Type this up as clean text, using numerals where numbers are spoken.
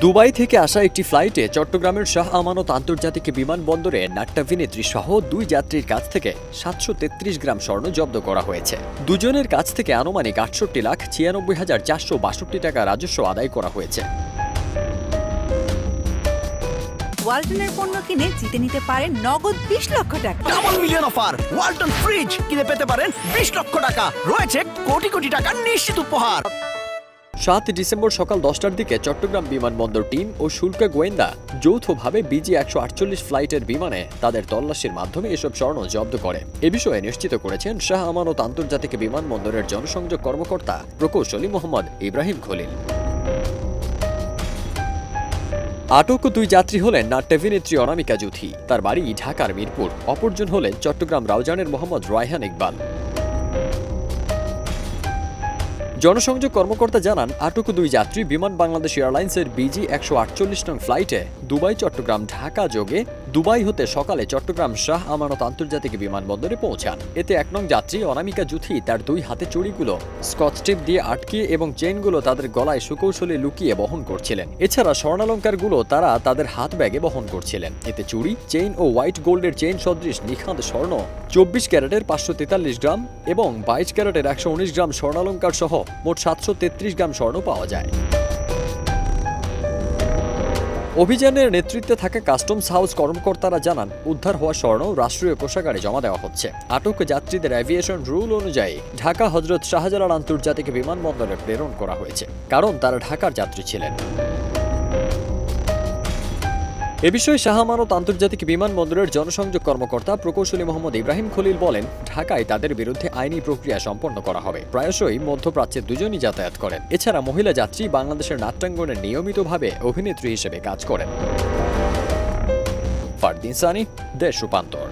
Dubai থেকে আসা একটি ফ্লাইটে চট্টগ্রামের শাহ আমানত আন্তর্জাতিক বিমানবন্দরে নাট্যাভিনেত্রী সহ দুই যাত্রীর কাছ থেকে ৭৩৩ গ্রাম স্বর্ণ জব্দ করা হয়েছে। দুজনের কাছ থেকে আনুমানিক ৬৮,৯৬,৪৬২ টাকা রাজস্ব আদায় করা হয়েছে। ওয়ালটনের পণ্য কিনে জিতে নিতে পারেন নগদ ২০ লক্ষ টাকা। Double million offer! Walton fridge কিনে পেতে পারেন ২০ লক্ষ টাকা। রয়েছে কোটি কোটি টাকার নিশ্চিত উপহার। ৭ ডিসেম্বর সকাল ১০টার দিকে চট্টগ্রাম বিমানবন্দর টিম ও শুল্ক গোয়েন্দা যৌথভাবে BG-১৪৮ ফ্লাইটের বিমানে তাদের তল্লাশির মাধ্যমে এসব স্বর্ণ জব্দ করে। এ বিষয়ে নিশ্চিত করেছেন শাহ আমানত আন্তর্জাতিক বিমানবন্দরের জনসংযোগ কর্মকর্তা প্রকৌশলী মোহাম্মদ ইব্রাহিম খলিল। আটক দুই যাত্রী হলেন নাট্যাভিনেত্রী অনামিকা জুথি, তার বাড়ি ঢাকার মিরপুর। অপরজন হলেন চট্টগ্রাম রাউজানের মোহাম্মদ রায়হান ইকবাল। জনসংযোগ কর্মকর্তা জানান, আটক দুই যাত্রী বিমান বাংলাদেশ এয়ারলাইন্সের BG-১৪৮ নং ফ্লাইটে দুবাই চট্টগ্রাম ঢাকা যোগে দুবাই হতে সকালে চট্টগ্রাম শাহ আমানত আন্তর্জাতিক বিমানবন্দরে পৌঁছান। এতে ১ নং যাত্রী অনামিকা জুথি তার দুই হাতে চুড়িগুলো স্কচ টেপ দিয়ে আটকিয়ে এবং চেইনগুলো তাদের গলায় সুকৌশলে লুকিয়ে বহন করছিলেন। এছাড়া স্বর্ণালঙ্কারগুলো তারা তাদের হাত ব্যাগে বহন করছিলেন। এতে চুড়ি, চেইন ও হোয়াইট গোল্ডের চেইন সদৃশ নিখাত স্বর্ণ ২৪ ক্যারেটের ৫৪৩ গ্রাম এবং ২২ ক্যারেটের ১১৯ গ্রাম স্বর্ণালঙ্কার সহ মোট ৭৩৩ গ্রাম স্বর্ণ পাওয়া যায়। অভিযানের নেতৃত্বে থাকা কাস্টমস হাউস কর্মকর্তারা জানান, উদ্ধার হওয়া স্বর্ণ রাষ্ট্রীয় কোষাগারে জমা দেওয়া হচ্ছে। আটক যাত্রীদের এভিয়েশন রুল অনুযায়ী ঢাকা হজরত শাহজালাল আন্তর্জাতিক বিমানবন্দরে প্রেরণ করা হয়েছে, কারণ তারা ঢাকার যাত্রী ছিলেন। এ বিষয়ে শাহ আমানত আন্তর্জাতিক বিমানবন্দরের জনসংযোগ কর্মকর্তা প্রকৌশলী মোহাম্মদ ইব্রাহিম খলিল বলেন, ঢাকায় তাদের বিরুদ্ধে আইনি প্রক্রিয়া সম্পন্ন করা হবে। প্রায়শই মধ্যপ্রাচ্যে দুজনই যাতায়াত করেন। এছাড়া মহিলা যাত্রী বাংলাদেশের নাট্যাঙ্গনে নিয়মিতভাবে অভিনেত্রী হিসেবে কাজ করেন। ফারদিন সানি, দেশ রূপান্তর।